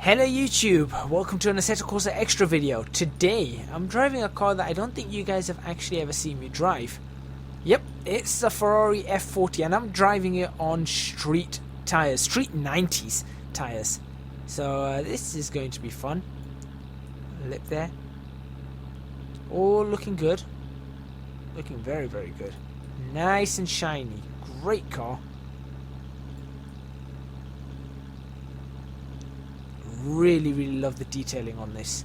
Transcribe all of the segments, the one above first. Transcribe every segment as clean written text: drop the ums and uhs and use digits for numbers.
Hello YouTube, welcome to an Assetto Corsa extra video. Today I'm driving a car that I don't think you guys have actually ever seen me drive. Yep, it's the Ferrari F40 and I'm driving it on street tires, street 90s tires. So this is going to be fun. Lip there. All looking good. Looking very, very good. Nice and shiny. Great car. Really love the detailing on this.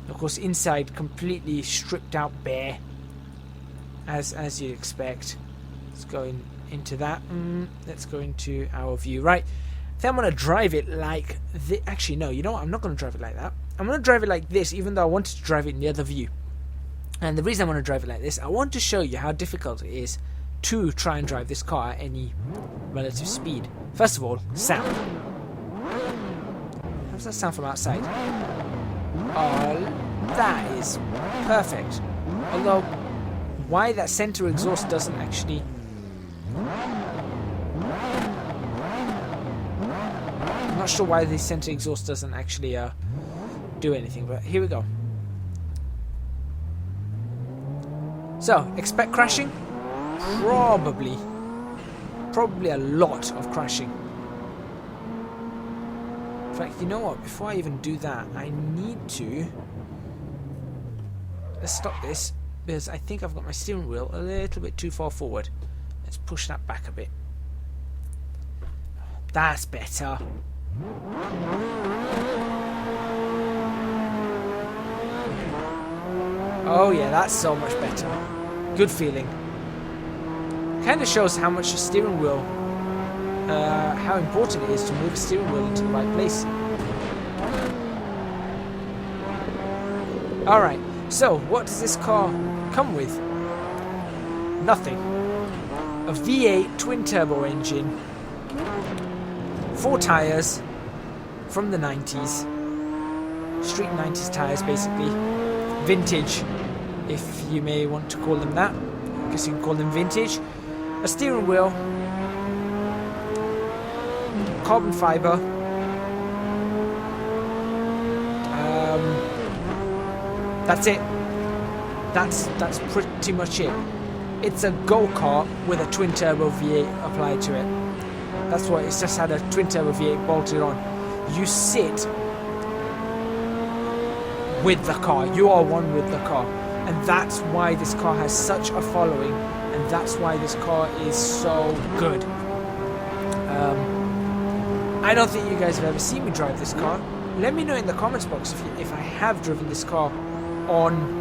Of course, inside completely stripped out bare, as you'd expect. Let's go into that. Let's go into our view. Right, I think I'm gonna drive it like this. Actually, no. You know what? I'm not gonna drive it like that. I'm gonna drive it like this, even though I wanted to drive it in the other view. And the reason I want to drive it like this, I want to show you how difficult it is to try and drive this car at any relative speed. First of all, sound. How does that sound from outside? Oh, that is perfect. Although, why that center exhaust doesn't actually... I'm not sure why the center exhaust doesn't actually do anything, but here we go. So, expect crashing? Probably a lot of crashing. In fact, you know what? Before I even do that, I need to... Let's stop this, because I think I've got my steering wheel a little bit too far forward. Let's push that back a bit. That's better. Oh yeah, that's so much better. Good feeling. Kind of shows how much the steering wheel, how important it is to move the steering wheel into the right place. Alright, so what does this car come with? Nothing. A V8 twin-turbo engine, 4 tyres from the 90s, street 90s tyres basically, vintage if you may want to call them that. I guess you can call them vintage. A steering wheel, carbon fibre, that's it. That's pretty much it. It's a go-kart with a twin-turbo V8 applied to it. That's what it's just had, a twin-turbo V8 bolted on. You sit with the car. You are one with the car. And that's why this car has such a following, and that's why this car is so good. I don't think you guys have ever seen me drive this car. Let me know in the comments box if I have driven this car on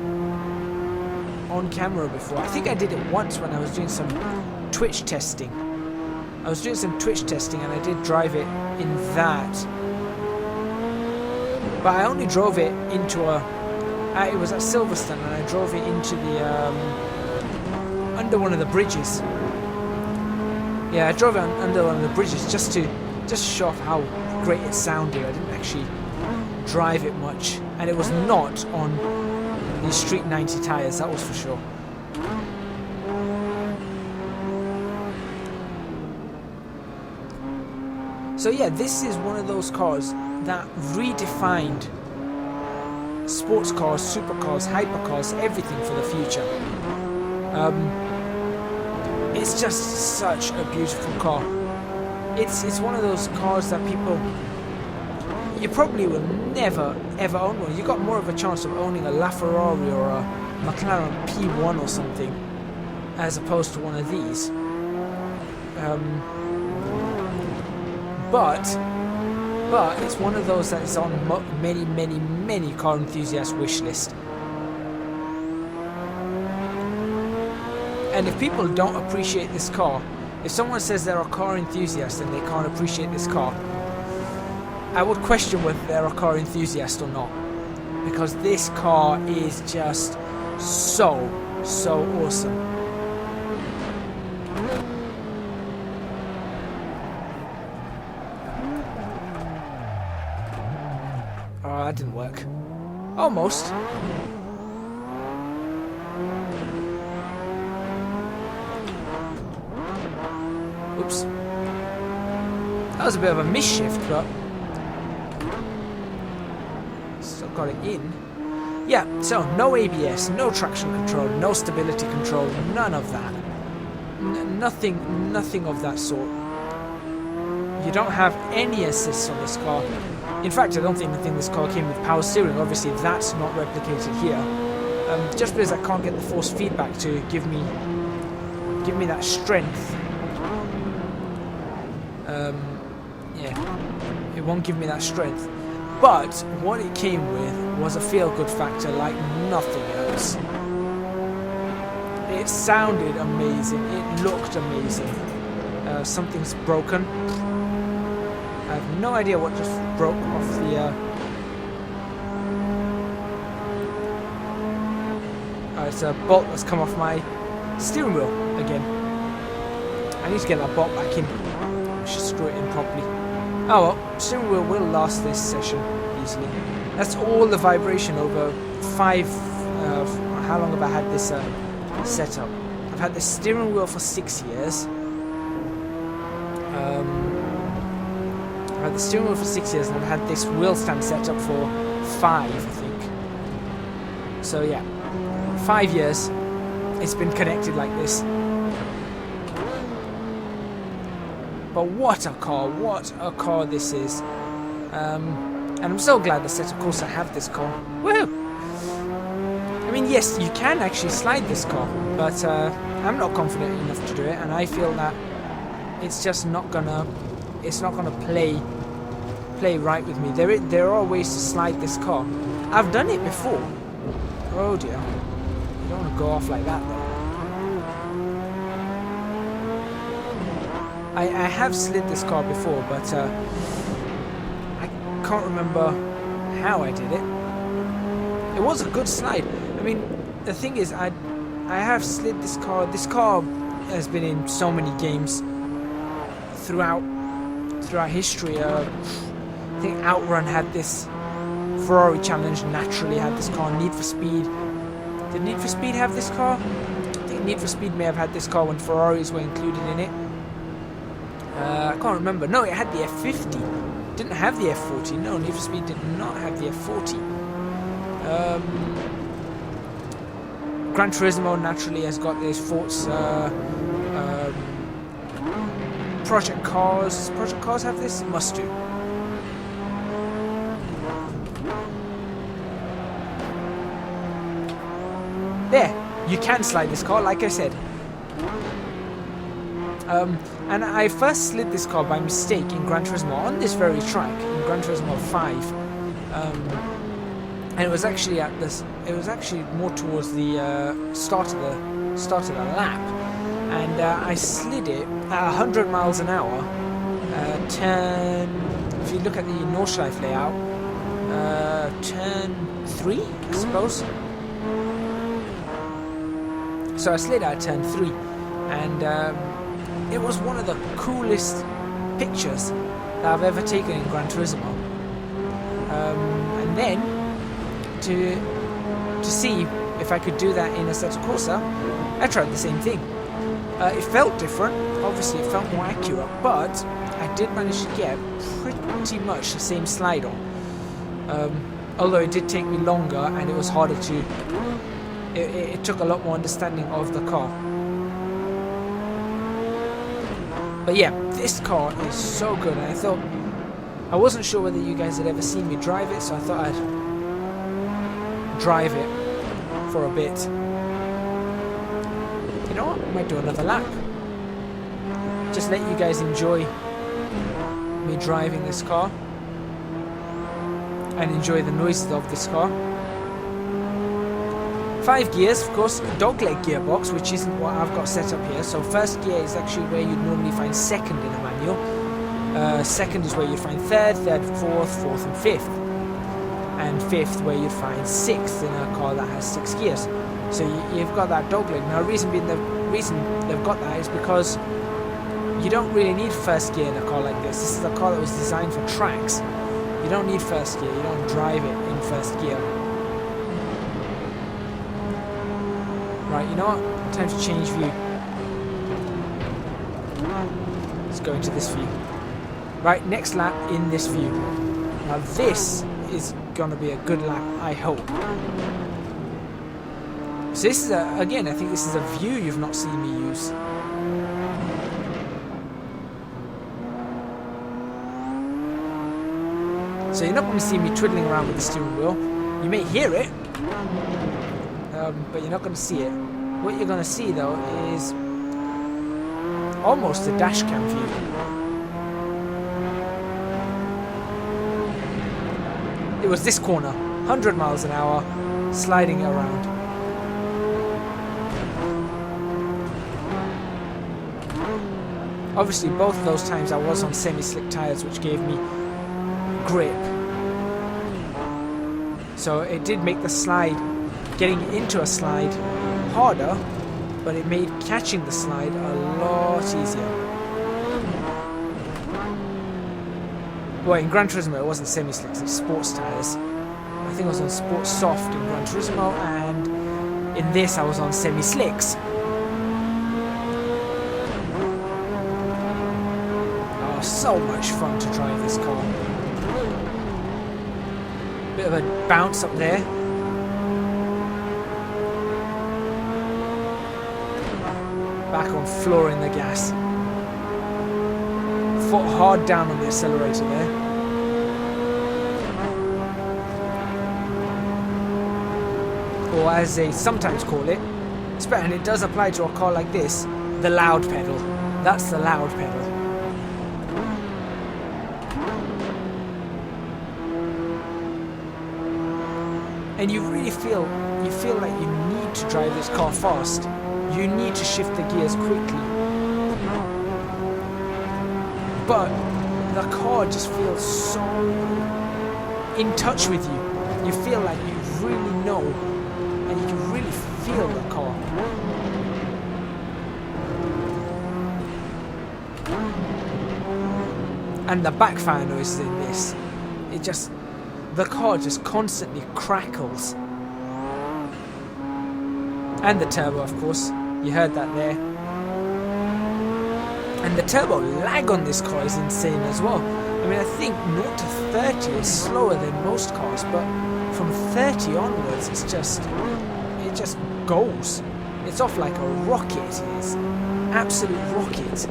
camera before. I think I did it once when I was doing some Twitch testing. I was doing some Twitch testing and I did drive it in that. But I only drove it into it was at Silverstone, and I drove it into the under one of the bridges. Yeah, I drove it under one of the bridges just to show off how great it sounded. I didn't actually drive it much, and it was not on these street 90 tires, that was for sure. So yeah, this is one of those cars that redefined sports cars, supercars, hypercars, everything for the future. It's just such a beautiful car. It's one of those cars that you probably will never ever own one. You got more of a chance of owning a LaFerrari or a McLaren P1 or something as opposed to one of these. But it's one of those that is on many car enthusiasts' wish list. And if people don't appreciate this car, if someone says they're a car enthusiast and they can't appreciate this car, I would question whether they're a car enthusiast or not. Because this car is just so awesome. Oh, that didn't work. Almost. Oops. That was a bit of a misshift, but got it in. Yeah, so no ABS, no traction control, no stability control, none of that. Nothing of that sort. You don't have any assists on this car. In fact, I don't even think this car came with power steering. Obviously, that's not replicated here. Just because I can't get the force feedback to give me that strength. Yeah, it won't give me that strength. But what it came with was a feel-good factor like nothing else. It sounded amazing. It looked amazing. Something's broken. I have no idea what just broke off the... it's a bolt that's come off my steering wheel again. I need to get that bolt back in. I should screw it in properly. Oh well, steering wheel will last this session easily. That's all the vibration over 5... how long have I had this set up? I've had this steering wheel for 6 years. I've had the steering wheel for 6 years, and I've had this wheel stand set up for 5, I think. So yeah, 5 years it's been connected like this. But what a car this is. And I'm so glad Assetto Corsa have this car. Woohoo! I mean, yes, you can actually slide this car, but I'm not confident enough to do it, and I feel that it's just not gonna play right with me. There are ways to slide this car. I've done it before. Oh dear. You don't want to go off like that though. I have slid this car before, but I can't remember how I did it. It was a good slide. I mean, the thing is, I have slid this car. This car has been in so many games throughout history. I think Outrun had this. Ferrari Challenge naturally had this car. Need for Speed. Did Need for Speed have this car? I think Need for Speed may have had this car when Ferraris were included in it. I can't remember. No, it had the F50. Didn't have the F40. No, Need for Speed did not have the F40. Gran Turismo naturally has got this. Forza. Project Cars. Project Cars have this? It must do. There, you can slide this car, like I said. And I first slid this car by mistake in Gran Turismo on this very track in Gran Turismo 5, and it was actually at this. It was actually more towards the start of the lap, and I slid it at 100 miles an hour. Turn. If you look at the Nordschleife layout, turn 3, I suppose. So I slid out turn 3, and it was one of the coolest pictures that I've ever taken in Gran Turismo. And then to see if I could do that in Assetto Corsa, I tried the same thing. It felt different, obviously it felt more accurate, but I did manage to get pretty much the same slide on. Although it did take me longer and it was harder to... It took a lot more understanding of the car. But yeah, this car is so good, and I thought... I wasn't sure whether you guys had ever seen me drive it, so I thought I'd drive it for a bit. You know what? I might do another lap. Just let you guys enjoy me driving this car. And enjoy the noises of this car. 5 gears, of course, dogleg gearbox, which isn't what I've got set up here. So first gear is actually where you'd normally find second in a manual. Second is where you'd find third, fourth and fifth. And fifth where you'd find sixth in a car that has 6 gears. So you've got that dogleg. Now the reason they've got that is because you don't really need first gear in a car like this. This is a car that was designed for tracks. You don't need first gear, you don't drive it in first gear. Right, you know what? Time to change view. Let's go into this view. Right, next lap in this view. Now this is gonna be a good lap, I hope. So this is again, I think this is a view you've not seen me use. So you're not going to see me twiddling around with the steering wheel. You may hear it, but you're not going to see it. What you're going to see though is almost a dash cam view. It was this corner, 100 miles an hour, sliding it around. Obviously, both of those times I was on semi-slick tyres, which gave me grip. So it did make the slide, getting into a slide, harder, but it made catching the slide a lot easier. Well, in Gran Turismo it wasn't semi-slicks, it was sports tyres. I think I was on sports soft in Gran Turismo, and in this I was on semi-slicks. Oh, so much fun to drive this car. Bit of a bounce up there. Back on flooring the gas. Foot hard down on the accelerator there. Or as they sometimes call it, and it does apply to a car like this, the loud pedal. That's the loud pedal. And you really feel like you need to drive this car fast. You need to shift the gears quickly. But the car just feels so in touch with you. You feel like you really know and you can really feel the car. And the backfire noises in this, the car just constantly crackles. And the turbo, of course, you heard that there. And the turbo lag on this car is insane as well. I mean, I think 0 to 30 is slower than most cars, but from 30 onwards, it just goes. It's off like a rocket. It is absolute rocket.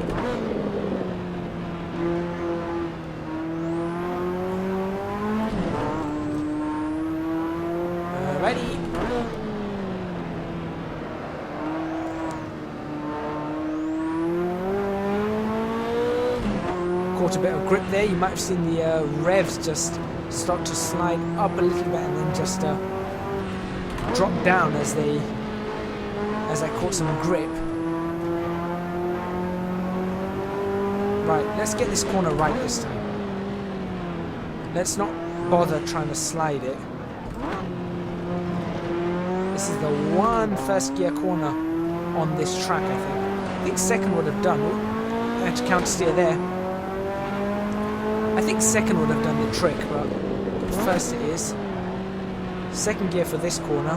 Alrighty. Caught a bit of grip there. You might have seen the revs just start to slide up a little bit and then just drop down as I caught some grip. Right, let's get this corner right this time. Let's not bother trying to slide it. This is the one first gear corner on this track, I think. I think second would have done. I had to counter steer there. I think second would have done the trick, but first it is. Second gear for this corner.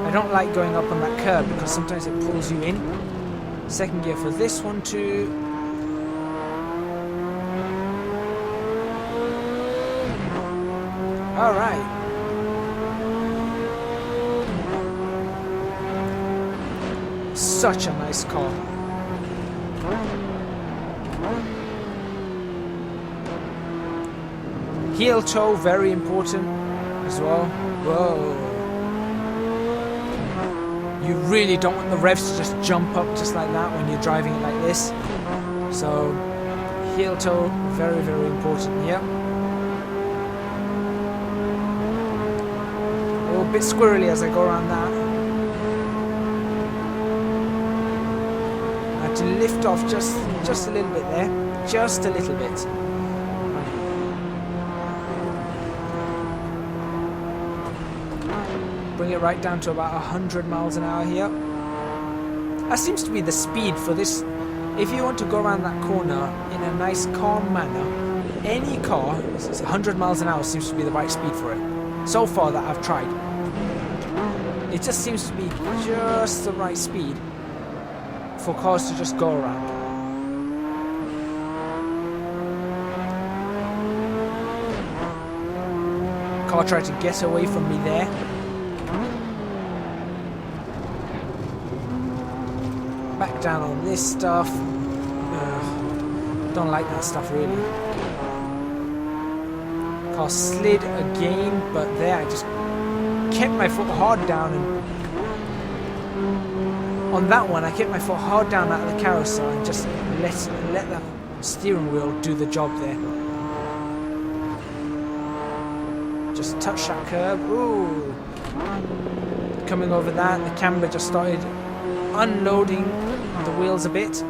I don't like going up on that curb because sometimes it pulls you in. Second gear for this one too. Alright. Such a nice car. Heel toe, very important as well. Whoa. You really don't want the revs to just jump up just like that when you're driving it like this. So, heel toe, very, very important here. Oh, a bit squirrely as I go around that. I had to lift off just a little bit there. Just a little bit. Bring it right down to about 100 miles an hour here. That seems to be the speed for this. If you want to go around that corner in a nice calm manner, any car, 100 miles an hour seems to be the right speed for it. So far that I've tried. It just seems to be just the right speed for cars to just go around. car tried to get away from me there. Back down on this stuff. Don't like that stuff really. Car slid again, but there I just kept my foot hard down, and on that one I kept my foot hard down out of the carousel and just let the steering wheel do the job there. Just touch that curb. Ooh. Coming over that, the camber just started unloading the wheels a bit.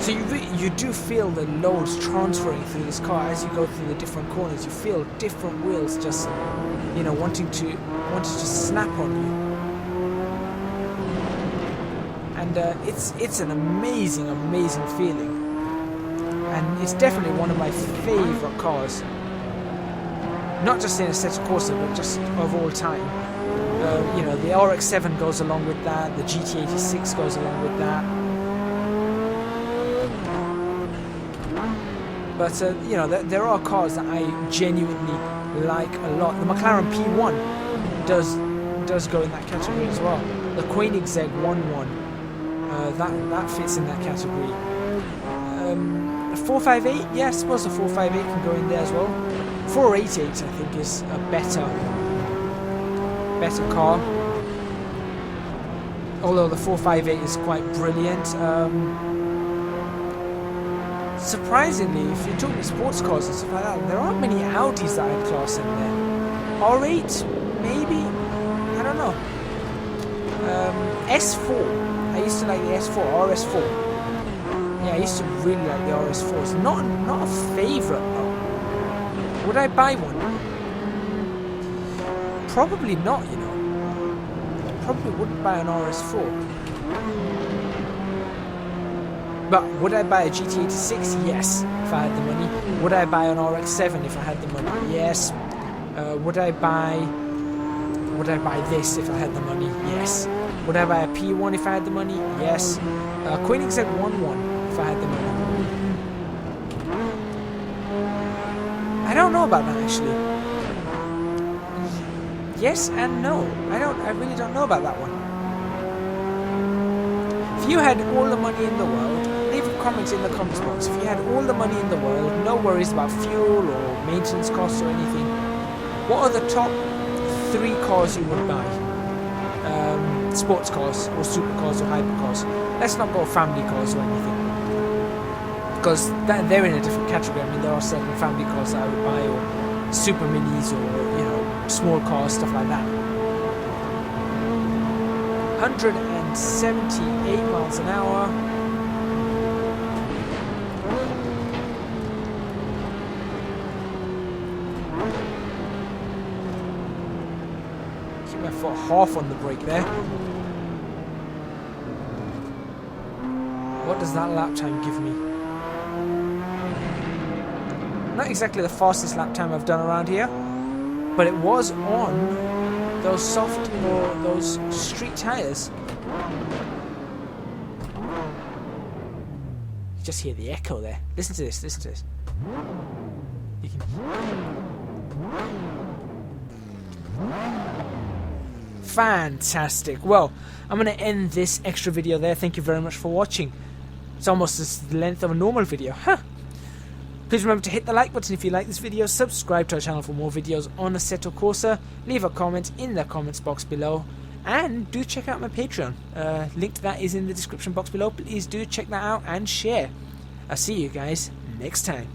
So you do feel the loads transferring through this car as you go through the different corners. You feel different wheels just, you know, wanting to just snap on you. And it's an amazing feeling. And it's definitely one of my favourite cars. Not just in Assetto Corsa, but just of all time. You know, the RX-7 goes along with that, the GT86 goes along with that. But, you know, there are cars that I genuinely like a lot. The McLaren P1 does go in that category as well. The Koenigsegg 11, that fits in that category. 458, yeah, I suppose the 458 can go in there as well. 488, I think, is a better car. Although the 458 is quite brilliant. Surprisingly, if you're talking sports cars and stuff like that, there aren't many Audis that I'd class in there. R8, maybe? I don't know. S4. I used to like the S4, RS4. Yeah, I used to really like the RS4. It's not a favourite though. Would I buy one? Probably not, you know. Probably wouldn't buy an RS4. But would I buy a GT86? Yes, if I had the money. Would I buy an RX-7 if I had the money? Yes. Would I buy this if I had the money? Yes. Would I buy a P1 if I had the money? Yes. Koenigsegg 11 if I had the money. I don't know about that actually. Yes and no. I really don't know about that one. If you had all the money in the world, leave a comment in the comments box. If you had all the money in the world, no worries about fuel or maintenance costs or anything, what are the top 3 cars you would buy? Sports cars or supercars or hypercars. Let's not go family cars or anything, because they're in a different category. I mean, there are certain family cars that I would buy, or super minis, or you know, small cars, stuff like that. 178 miles an hour. Keep my foot half on the brake there. What does that lap time give me? Not exactly the fastest lap time I've done around here, but it was on those soft or those street tires. You just hear the echo there. Listen to this, listen to this. You can... Fantastic. Well, I'm going to end this extra video there. Thank you very much for watching. It's almost the length of a normal video. Huh. Please remember to hit the like button if you like this video, subscribe to our channel for more videos on Assetto Corsa, leave a comment in the comments box below, and do check out my Patreon. Link to that is in the description box below. Please do check that out and share. I'll see you guys next time.